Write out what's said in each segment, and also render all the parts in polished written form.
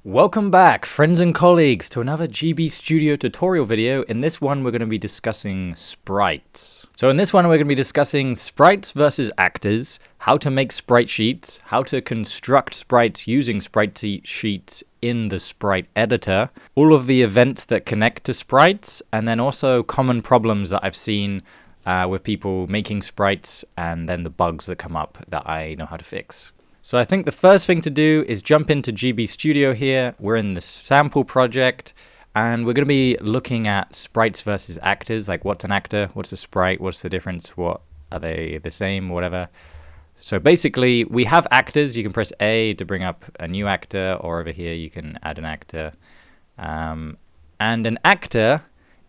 Welcome back, friends and colleagues, to another GB Studio tutorial video. In this one, we're going to be discussing sprites. So in this one, we're going to be discussing sprites versus actors, how to make sprite sheets, how to construct sprites using Spritesheets in the Sprite Editor, all of the events that connect to sprites, and then also common problems that I've seen with people making sprites and then the bugs that come up that I know how to fix. So I think the first thing to do is jump into GB Studio here. We're in the sample project, and we're going to be looking at sprites versus actors, like what's an actor, what's a sprite, what's the difference, what are they the same, whatever. So basically, we have actors. You can press A to bring up a new actor, or over here you can add an actor. And an actor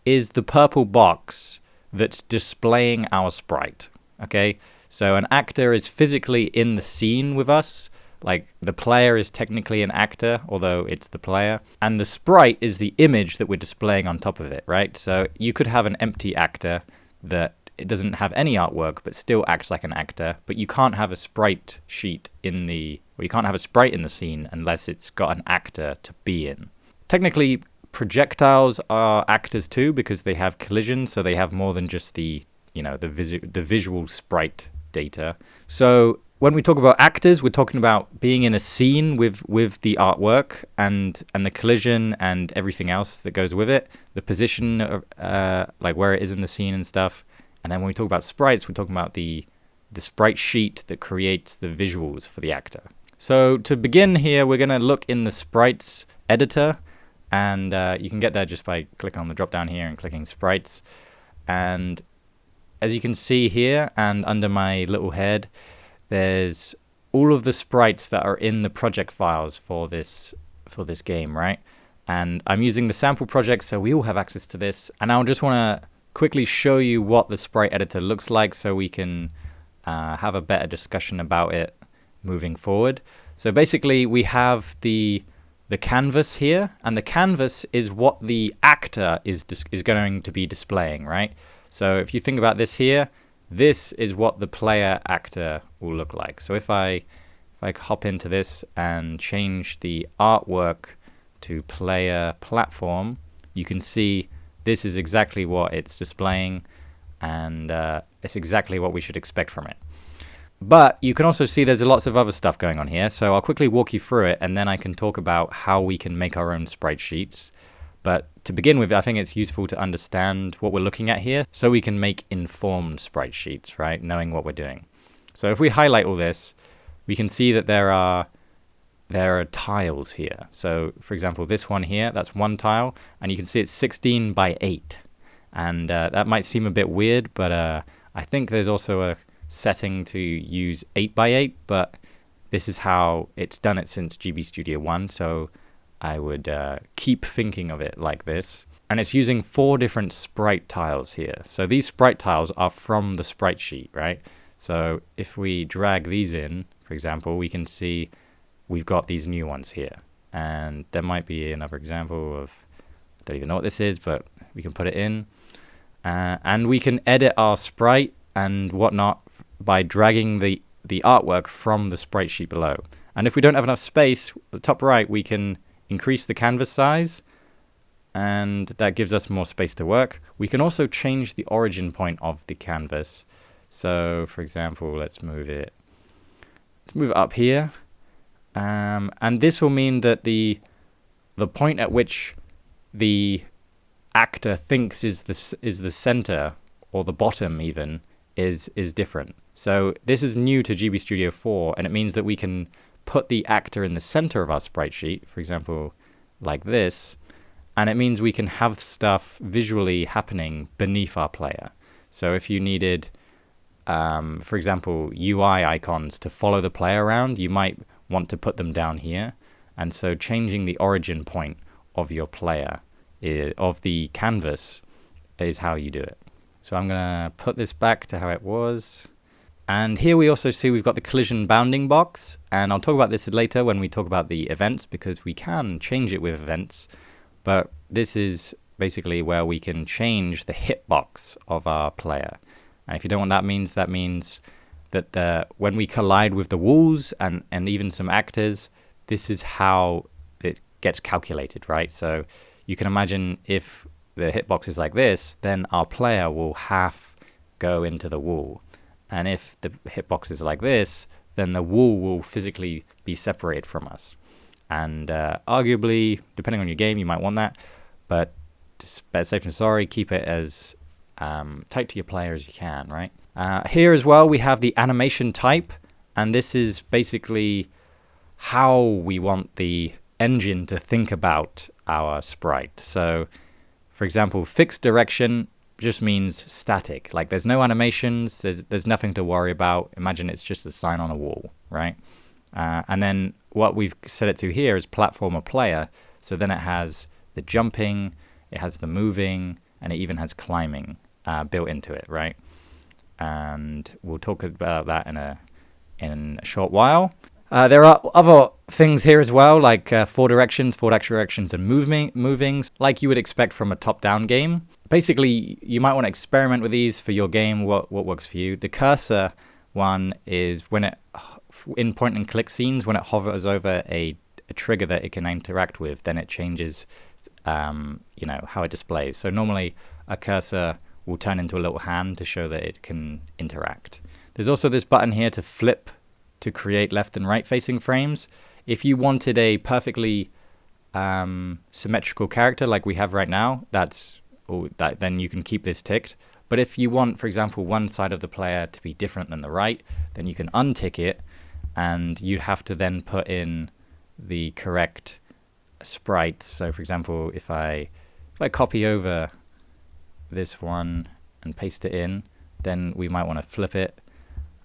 is the purple box that's displaying our sprite, okay? So an actor is physically in the scene with us, like the player is technically an actor, although it's the player. And the sprite is the image that we're displaying on top of it, right? So you could have an empty actor that it doesn't have any artwork, but still acts like an actor. But you can't have a sprite sheet you can't have a sprite in the scene unless it's got an actor to be in. Technically, projectiles are actors too, because they have collisions, so they have more than just the visual sprite data. So when we talk about actors, we're talking about being in a scene with the artwork and the collision and everything else that goes with it, the position of, like where it is in the scene and stuff. And then when we talk about sprites, we're talking about the sprite sheet that creates the visuals for the actor. So to begin here, we're going to look in the Sprites Editor, and you can get there just by clicking on the drop down here and clicking sprites. And as you can see here, and under my little head, there's all of the sprites that are in the project files for this game, right? And I'm using the sample project, so we all have access to this. And I just want to quickly show you what the Sprite Editor looks like so we can have a better discussion about it moving forward. So basically, we have the canvas here, and the canvas is what the actor is going to be displaying, right? So if you think about this here, this is what the player actor will look like. So if I hop into this and change the artwork to player platform, you can see this is exactly what it's displaying, and it's exactly what we should expect from it. But you can also see there's lots of other stuff going on here, so I'll quickly walk you through it, and then I can talk about how we can make our own sprite sheets. But to begin with, I think it's useful to understand what we're looking at here so we can make informed sprite sheets, right? Knowing what we're doing. So if we highlight all this, we can see that there are tiles here. So for example, this one here, that's one tile, and you can see it's 16 by 8. And that might seem a bit weird, but I think there's also a setting to use 8 by 8, but this is how it's done it since GB Studio 1, so I would keep thinking of it like this. And it's using 4 different sprite tiles here. So these sprite tiles are from the sprite sheet, right? So if we drag these in, for example, we can see we've got these new ones here. And there might be another example of, I don't even know what this is, but we can put it in. And we can edit our sprite and whatnot by dragging the artwork from the sprite sheet below. And if we don't have enough space, at the top right, we can increase the canvas size, and that gives us more space to work. We can also change the origin point of the canvas. So for example, let's move it up here. And this will mean that the point at which the actor thinks is the center, or the bottom even, is different. So this is new to GB Studio 4, and it means that we can put the actor in the center of our sprite sheet, for example, like this, and it means we can have stuff visually happening beneath our player. So if you needed, for example, UI icons to follow the player around, you might want to put them down here. And so changing the origin point of your player, of the canvas, is how you do it. So I'm going to put this back to how it was. And here we also see we've got the collision bounding box, and I'll talk about this later when we talk about the events, because we can change it with events, but this is basically where we can change the hitbox of our player. And if you don't know what that means that when we collide with the walls and even some actors, this is how gets calculated, right? So you can imagine if the hitbox is like this, then our player will half go into the wall. And if the hitbox is like this, then the wall will physically be separated from us. And arguably, depending on your game, you might want that. But just better safe than sorry, keep it as tight to your player as you can, right? Here as well, we have the animation type. And this is basically how we want the engine to think about our sprite. So, for example, fixed direction just means static. Like there's no animations, there's nothing to worry about. Imagine it's just a sign on a wall, right? And then what we've set it to here is platformer player. So then it has the jumping, it has the moving, and it even has climbing built into it, right? And we'll talk about that in a short while. There are other things here as well, like forward directions, and movings, like you would expect from a top-down game. Basically, you might want to experiment with these for your game, what works for you. The cursor one is when it, in point-and-click scenes, when it hovers over a trigger that it can interact with, then it changes how it displays. So normally, a cursor will turn into a little hand to show that it can interact. There's also this button here to flip to create left and right facing frames. If you wanted a perfectly symmetrical character like we have right now, then you can keep this ticked. But if you want, for example, one side of the player to be different than the right, then you can untick it, and you have to then put in the correct sprites. So for example, if I copy over this one and paste it in, then we might want to flip it.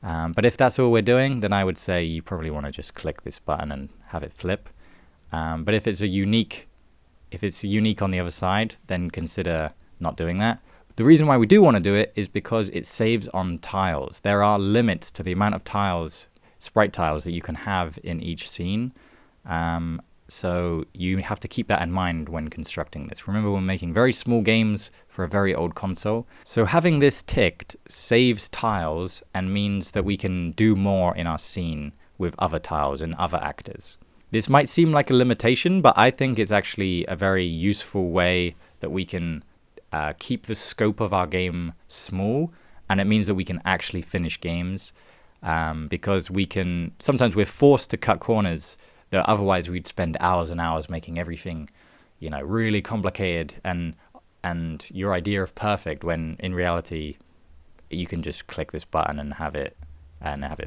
But if that's all we're doing, then I would say you probably want to just click this button and have it flip. But if it's unique on the other side, then consider not doing that. The reason why we do want to do it is because it saves on tiles. There are limits to the amount of tiles, sprite tiles, that you can have in each scene. So you have to keep that in mind when constructing this. Remember, we're making very small games for a very old console. So having this ticked saves tiles and means that we can do more in our scene with other tiles and other actors. This might seem like a limitation, but I think it's actually a very useful way that we can keep the scope of our game small, and it means that we can actually finish games because sometimes we're forced to cut corners that otherwise we'd spend hours and hours making everything, really complicated and your idea of perfect, when in reality you can just click this button and have it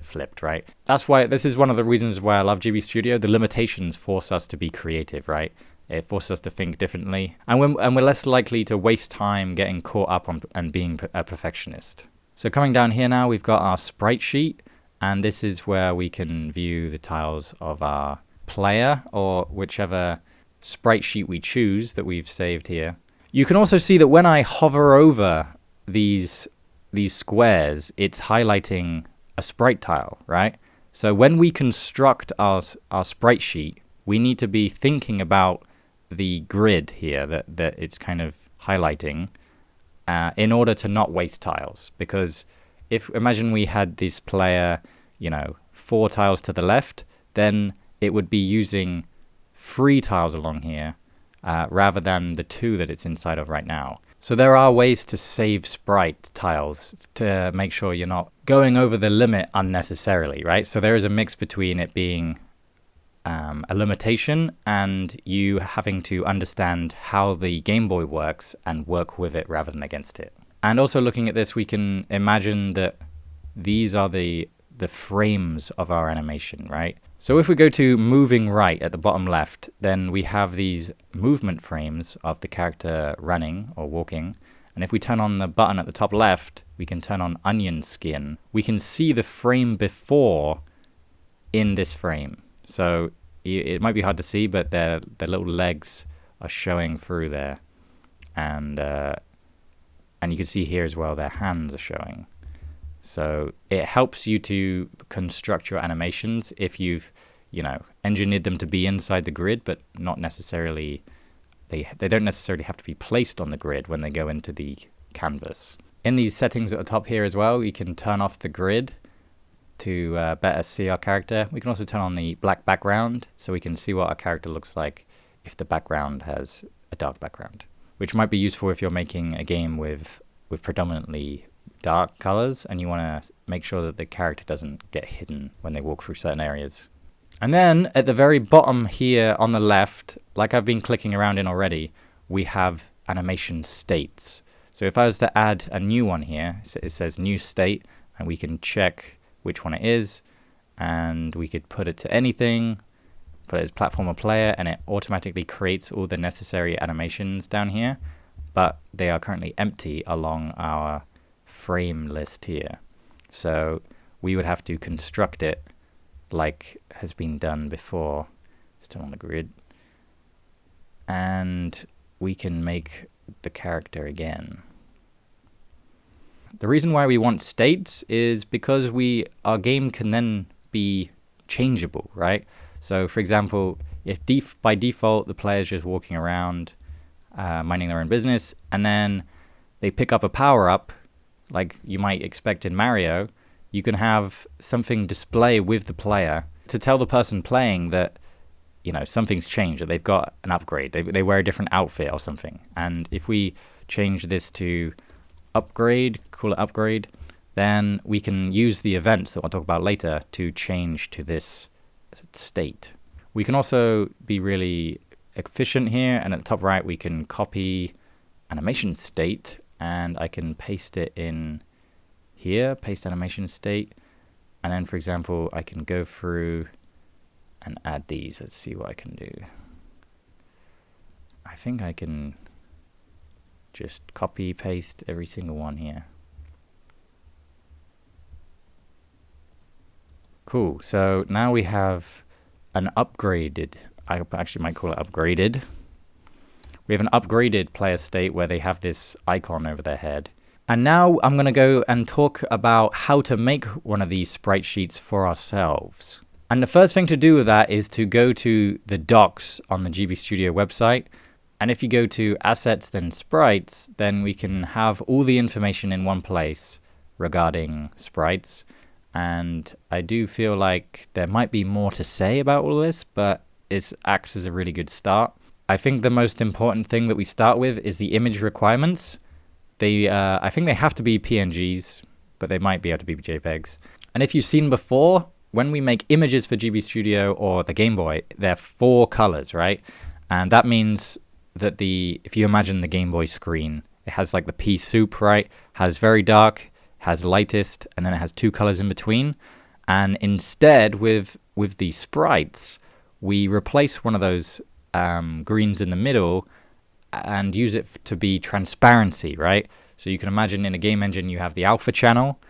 flipped, right? That's why this is one of the reasons why I love GB Studio. The limitations force us to be creative, right? It forces us to think differently, and we're less likely to waste time getting caught up on and being a perfectionist. So coming down here now, we've got our sprite sheet, and this is where we can view the tiles of our player or whichever sprite sheet we choose that we've saved here. You can also see that when I hover over these squares, it's highlighting a sprite tile, right? So when we construct our sprite sheet, we need to be thinking about the grid here that it's kind of highlighting in order to not waste tiles. Because imagine we had this player, 4 tiles to the left, then it would be using 3 tiles along here rather than the 2 that it's inside of right now. So there are ways to save sprite tiles to make sure you're not going over the limit unnecessarily, right? So there is a mix between it being a limitation and you having to understand how the Game Boy works and work with it rather than against it. And also looking at this, we can imagine that these are the frames of our animation, right? So if we go to moving right at the bottom left, then we have these movement frames of the character running or walking. And if we turn on the button at the top left, we can turn on onion skin. We can see the frame before in this frame. So it might be hard to see, but their little legs are showing through there. And you can see here as well, their hands are showing. So it helps you to construct your animations if you've, engineered them to be inside the grid, but not necessarily, they don't necessarily have to be placed on the grid when they go into the canvas. In these settings at the top here as well, you can turn off the grid to better see our character. We can also turn on the black background so we can see what our character looks like if the background has a dark background, which might be useful if you're making a game with predominantly dark colors and you want to make sure that the character doesn't get hidden when they walk through certain areas. And then at the very bottom here on the left, like I've been clicking around in already, we have animation states. So if I was to add a new one here, it says new state, and we can check which one it is, and we could put it to anything, put it as platform or player, and it automatically creates all the necessary animations down here, but they are currently empty along our frame list here. So we would have to construct it like has been done before, still on the grid, and we can make the character again. The reason why we want states is because our game can then be changeable, right? So for example, if by default the player's just walking around minding their own business, and then they pick up a power-up like you might expect in Mario, you can have something display with the player to tell the person playing that, you know, something's changed, that they've got an upgrade, they wear a different outfit or something. And if we change this to upgrade, call it upgrade, then we can use the events that we'll talk about later to change to this state. We can also be really efficient here, and at the top right we can copy animation state, and I can paste it in here, paste animation state, and then for example I can go through and add these. Let's see what I can do. I think I can just copy paste every single one here. Cool, so now we have an upgraded, I actually might call it upgraded. We have an upgraded player state where they have this icon over their head. And now I'm going to go and talk about how to make one of these sprite sheets for ourselves. And the first thing to do with that is to go to the docs on the GB Studio website. And if you go to assets then sprites, then we can have all the information in one place regarding sprites. And I do feel like there might be more to say about all this, but it acts as a really good start. I think the most important thing that we start with is the image requirements. I think they have to be PNGs, but they might be able to be JPEGs. And if you've seen before, when we make images for GB Studio or the Game Boy, they're 4 colors, right? And that means that if you imagine the Game Boy screen, it has like the pea soup, right? Has very dark, has lightest, and then it has 2 colors in between. And instead, with the sprites, we replace one of those greens in the middle and use it to be transparency, right? So you can imagine in a game engine you have the alpha channel.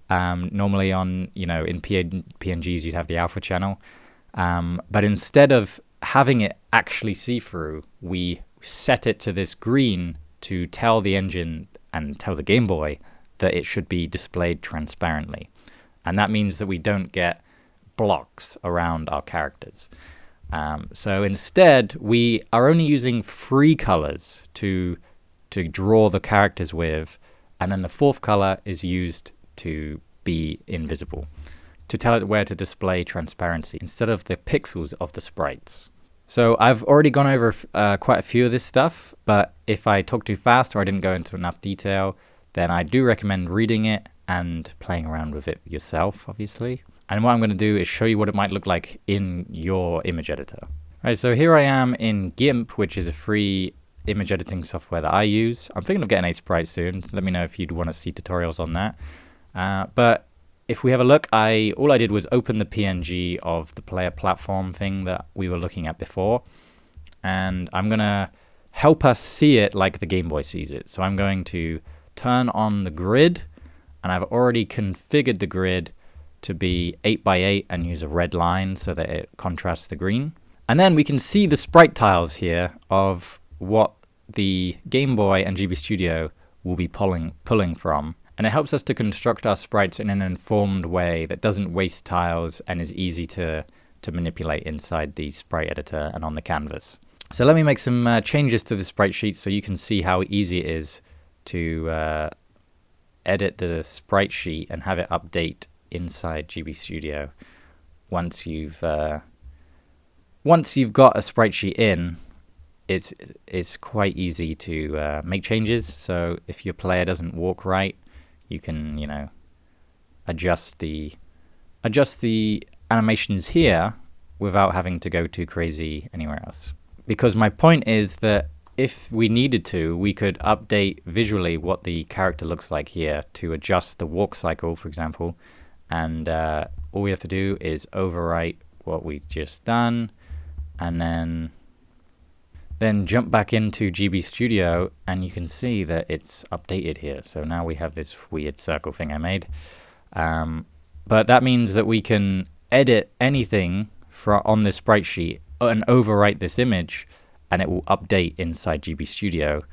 Normally in PNGs you'd have the alpha channel. But instead of having it actually see-through, we set it to this green to tell the engine and tell the Game Boy that it should be displayed transparently. And that means that we don't get blocks around our characters. So instead, we are only using 3 colors to draw the characters with, and then the 4th color is used to be invisible, to tell it where to display transparency instead of the pixels of the sprites. So I've already gone over quite a few of this stuff, but if I talk too fast or I didn't go into enough detail, then I do recommend reading it and playing around with it yourself, obviously. And what I'm going to do is show you what it might look like in your image editor. All right, so here I am in GIMP, which is a free image editing software that I use. I'm thinking of getting a Sprite soon. Let me know if you'd want to see tutorials on that. But if we have a look, all I did was open the PNG of the player platform thing that we were looking at before. And I'm going to help us see it like the Game Boy sees it. So I'm going to turn on the grid, and I've already configured the grid to be 8x8 and use a red line so that it contrasts the green. And then we can see the sprite tiles here of what the Game Boy and GB Studio will be pulling from. And it helps us to construct our sprites in an informed way that doesn't waste tiles and is easy to manipulate inside the Sprite Editor and on the canvas. So let me make some changes to the sprite sheet so you can see how easy it is to edit the sprite sheet and have it update inside GB Studio once you've got a sprite sheet in it's quite easy to make changes. So if your player doesn't walk right, you can, you know, adjust the animations here without having to go too crazy anywhere else. Because my point is that if we needed to, we could update visually what the character looks like here to adjust the walk cycle, for example. And all we have to do is overwrite what we just done, and then jump back into GB Studio, and you can see that it's updated here. So now we have this weird circle thing I made. But that means that we can edit anything on this sprite sheet and overwrite this image, and it will update inside GB Studio.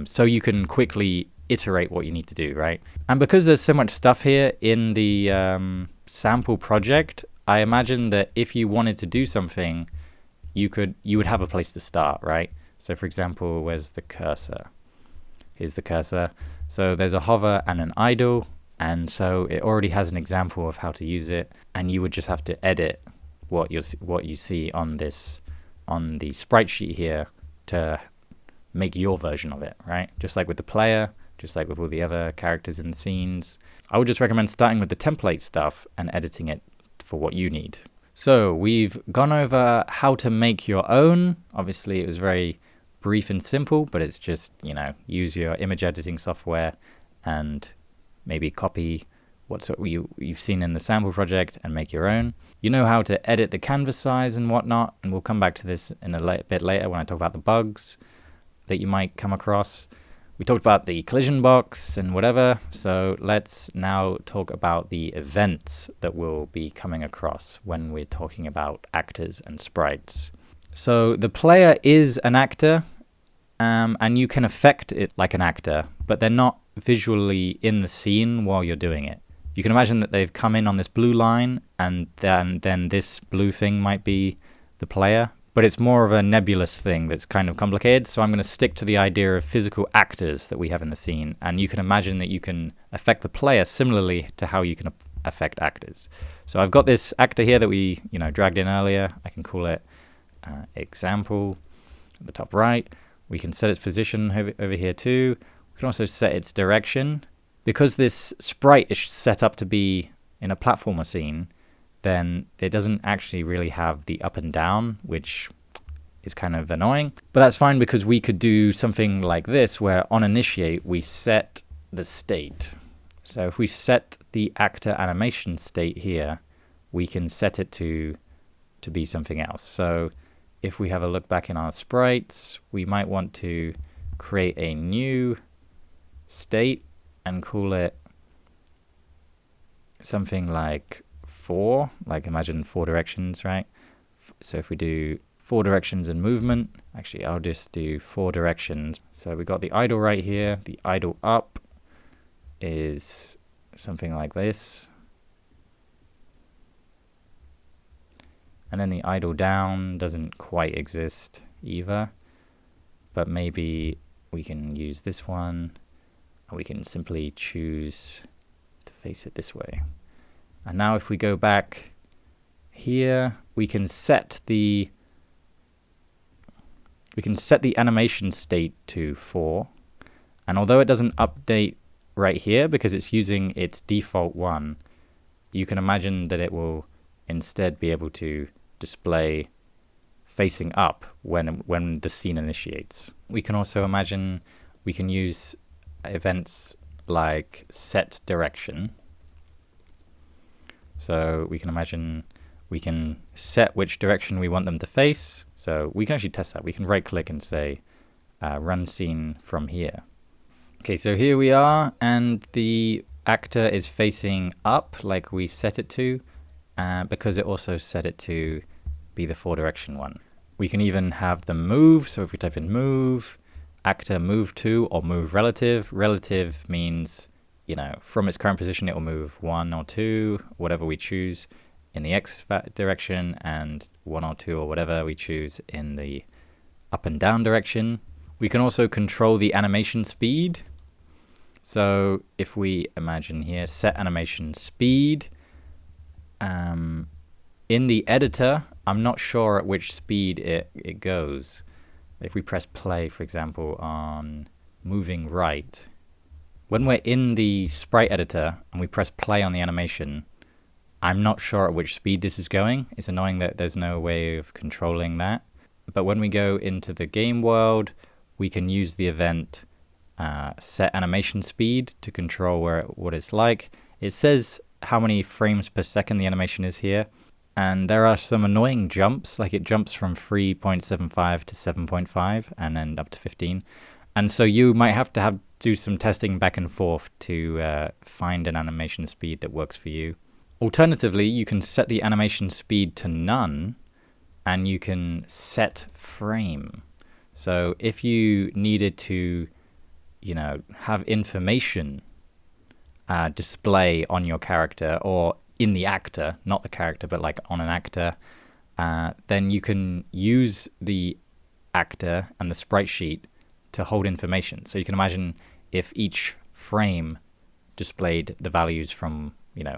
So you can quickly iterate what you need to do, right? And because there's so much stuff here in the sample project, I imagine that if you wanted to do something, you would have a place to start, right? So for example, where's the cursor? Here's the cursor. So there's a hover and an idle, and so it already has an example of how to use it, and you would just have to edit what you see on the sprite sheet here to make your version of it, right? Just like with the player, just like with all the other characters in the scenes. I would just recommend starting with the template stuff and editing it for what you need. So we've gone over how to make your own. Obviously it was very brief and simple, but it's just, you know, use your image editing software and maybe copy what you've seen in the sample project and make your own. You know how to edit the canvas size and whatnot, and we'll come back to this in a bit later when I talk about the bugs that you might come across. We talked about the collision box and whatever, so let's now talk about the events that we'll be coming across when we're talking about actors and sprites. So the player is an actor, and you can affect it like an actor, but they're not visually in the scene while you're doing it. You can imagine that they've come in on this blue line, and then this blue thing might be the player, but it's more of a nebulous thing that's kind of complicated. So I'm going to stick to the idea of physical actors that we have in the scene, and you can imagine that you can affect the player similarly to how you can affect actors. So I've got this actor here that we dragged in earlier. I can call it example at the top right. We can set its position over here too. We can also set its direction. Because this sprite is set up to be in a platformer scene, then it doesn't actually really have the up and down, which is kind of annoying. But that's fine, because we could do something like this, where on initiate, we set the state. So if we set the actor animation state here, we can set it to be something else. So if we have a look back in our sprites, we might want to create a new state and call it something like 4, like imagine 4 directions, right? So if we do 4 directions and movement, actually I'll just do 4 directions. So we got the idle right here. The idle up is something like this. And then the idle down doesn't quite exist either, but maybe we can use this one. We can simply choose to face it this way. And now if we go back here, we can set the animation state to 4. And although it doesn't update right here because it's using its default one, you can imagine that it will instead be able to display facing up when the scene initiates. We can also imagine we can use events like set direction. So we can imagine we can set which direction we want them to face. So we can actually test that. We can right click and say run scene from here. Okay, so here we are, and the actor is facing up like we set it to, because it also set it to be the 4 direction one. We can even have them move. So if we type in move, actor move to, or move relative. Relative means, from its current position, it will move 1 or 2, whatever we choose in the X direction, and 1 or 2 or whatever we choose in the up and down direction. We can also control the animation speed. So if we imagine here, set animation speed, in the editor, I'm not sure at which speed it goes. If we press play, for example, on moving right, when we're in the sprite editor and we press play on the animation, I'm not sure at which speed this is going. It's annoying that there's no way of controlling that. But when we go into the game world, we can use the event set animation speed to control what it's like. It says how many frames per second the animation is here. And there are some annoying jumps, like it jumps from 3.75 to 7.5 and then up to 15. And so you might have to do some testing back and forth to find an animation speed that works for you. Alternatively, you can set the animation speed to none and you can set frame. So if you needed to, have information display on your character or in the actor, not the character, but like on an actor, then you can use the actor and the sprite sheet to hold information. So you can imagine if each frame displayed the values from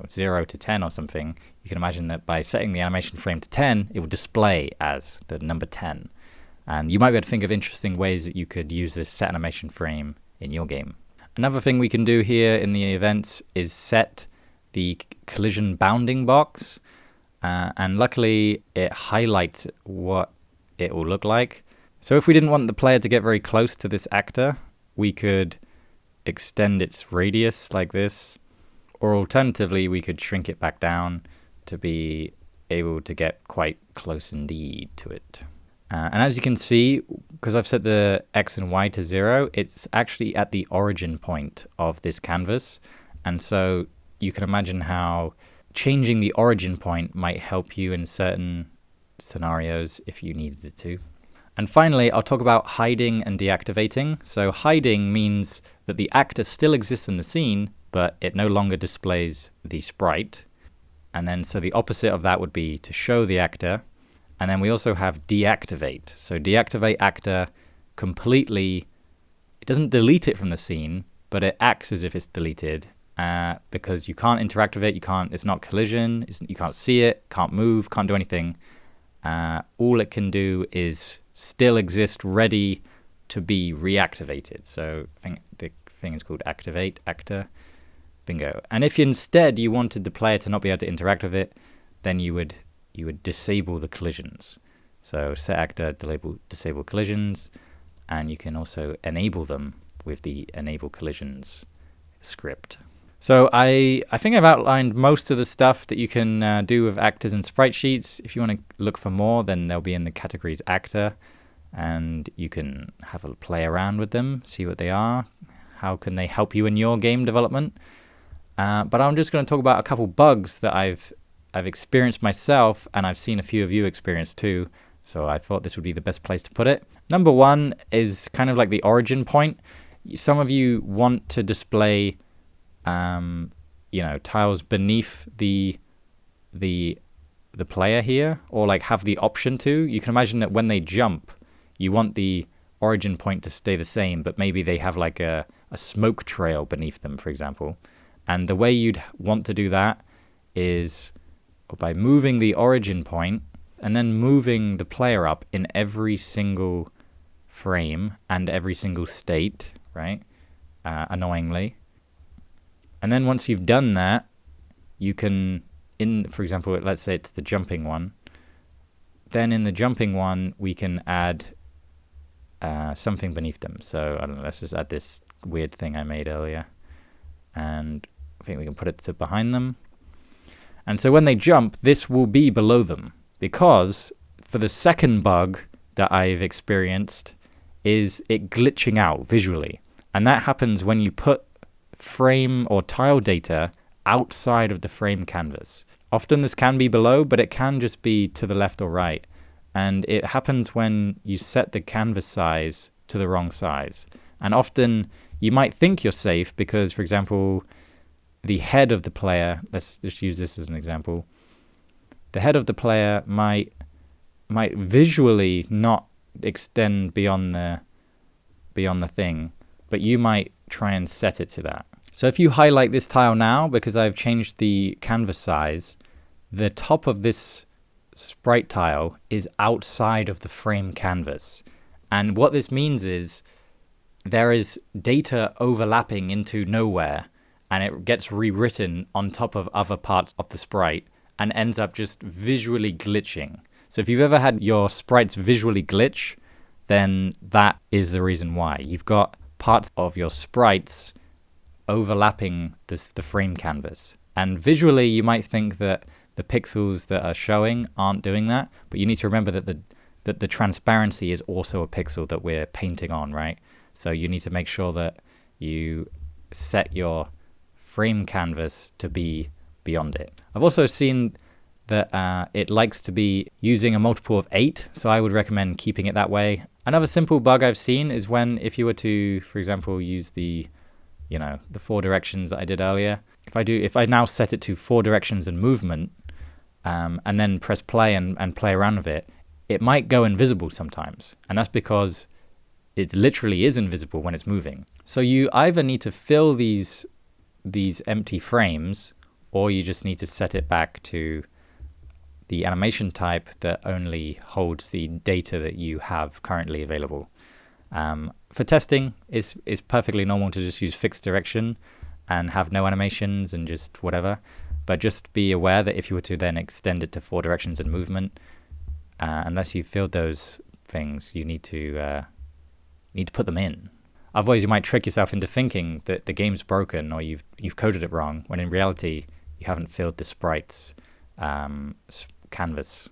0 to 10 or something, you can imagine that by setting the animation frame to 10, it would display as the number 10. And you might be able to think of interesting ways that you could use this set animation frame in your game. Another thing we can do here in the events is set the collision bounding box. And luckily, it highlights what it will look like. So if we didn't want the player to get very close to this actor, we could extend its radius like this. Or alternatively, we could shrink it back down to be able to get quite close indeed to it. And as you can see, because I've set the X and Y to 0, it's actually at the origin point of this canvas. And so you can imagine how changing the origin point might help you in certain scenarios if you needed it to. And finally, I'll talk about hiding and deactivating. So hiding means that the actor still exists in the scene, but it no longer displays the sprite. And then so the opposite of that would be to show the actor. And then we also have deactivate. So deactivate actor completely, it doesn't delete it from the scene, but it acts as if it's deleted because you can't interact with it, it's not collision, you can't see it, can't move, can't do anything. All it can do is still exist ready to be reactivated. So I think the thing is called activate actor. Bingo. And if instead you wanted the player to not be able to interact with it, then you would disable the collisions. So set actor, disable collisions, and you can also enable them with the enable collisions script. So I think I've outlined most of the stuff that you can do with actors and sprite sheets. If you want to look for more, then they'll be in the categories actor, and you can have a play around with them, see what they are, how can they help you in your game development. But I'm just going to talk about a couple bugs that I've experienced myself, and I've seen a few of you experience too, so I thought this would be the best place to put it. Number one is kind of like the origin point. Some of you want to display tiles beneath the player here, or like have the option to. You can imagine that when they jump, you want the origin point to stay the same, but maybe they have like a smoke trail beneath them, for example. And the way you'd want to do that is by moving the origin point and then moving the player up in every single frame and every single state, right? Annoyingly. And then once you've done that, you can, for example, let's say it's the jumping one. Then in the jumping one, we can add something beneath them. So I don't know, let's just add this weird thing I made earlier. And I think we can put it to behind them. And so when they jump, this will be below them, because for the second bug that I've experienced is it glitching out visually. And that happens when you put frame or tile data outside of the frame canvas. Often this can be below, but it can just be to the left or right. And it happens when you set the canvas size to the wrong size. And often you might think you're safe because, for example, the head of the player, let's just use this as an example. The head of the player might visually not extend beyond the thing, but you might try and set it to that. So if you highlight this tile now, because I've changed the canvas size, the top of this sprite tile is outside of the frame canvas. And what this means is there is data overlapping into nowhere, and it gets rewritten on top of other parts of the sprite and ends up just visually glitching. So if you've ever had your sprites visually glitch, then that is the reason why. You've got parts of your sprites overlapping the frame canvas. And visually, you might think that the pixels that are showing aren't doing that, but you need to remember that the transparency is also a pixel that we're painting on, right? So you need to make sure that you set your frame canvas to be beyond it. I've also seen that it likes to be using a multiple of 8, so I would recommend keeping it that way. Another simple bug I've seen is if you were to, for example, use the 4 directions that I did earlier. If I now set it to 4 directions and movement, and then press play and play around with it, it might go invisible sometimes, and that's because it literally is invisible when it's moving. So you either need to fill these empty frames, or you just need to set it back to the animation type that only holds the data that you have currently available. For testing, it's perfectly normal to just use fixed direction and have no animations and just whatever. But just be aware that if you were to then extend it to 4 directions and movement, unless you've filled those things, you need to put them in. Otherwise, you might trick yourself into thinking that the game's broken or you've coded it wrong, when in reality you haven't filled the sprites canvas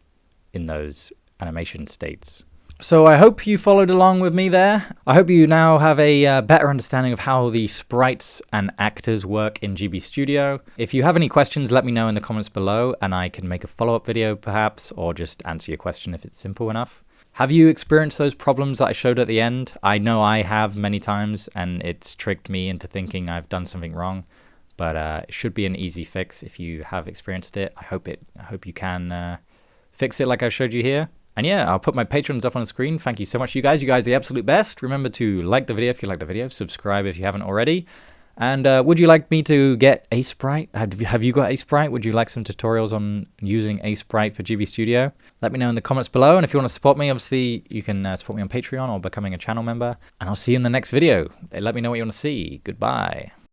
in those animation states. So I hope you followed along with me there. I hope you now have a better understanding of how the sprites and actors work in GB Studio. If you have any questions, let me know in the comments below, and I can make a follow-up video perhaps, or just answer your question if it's simple enough. Have you experienced those problems that I showed at the end? I know I have many times, and it's tricked me into thinking I've done something wrong. But it should be an easy fix if you have experienced it. I hope you can fix it like I showed you here. And yeah, I'll put my patrons up on the screen. Thank you so much, you guys. You guys are the absolute best. Remember to like the video if you like the video. Subscribe if you haven't already. And would you like me to get a sprite? Have you got a sprite? Would you like some tutorials on using a sprite for GB Studio? Let me know in the comments below. And if you want to support me, obviously, you can support me on Patreon or becoming a channel member. And I'll see you in the next video. Let me know what you want to see. Goodbye.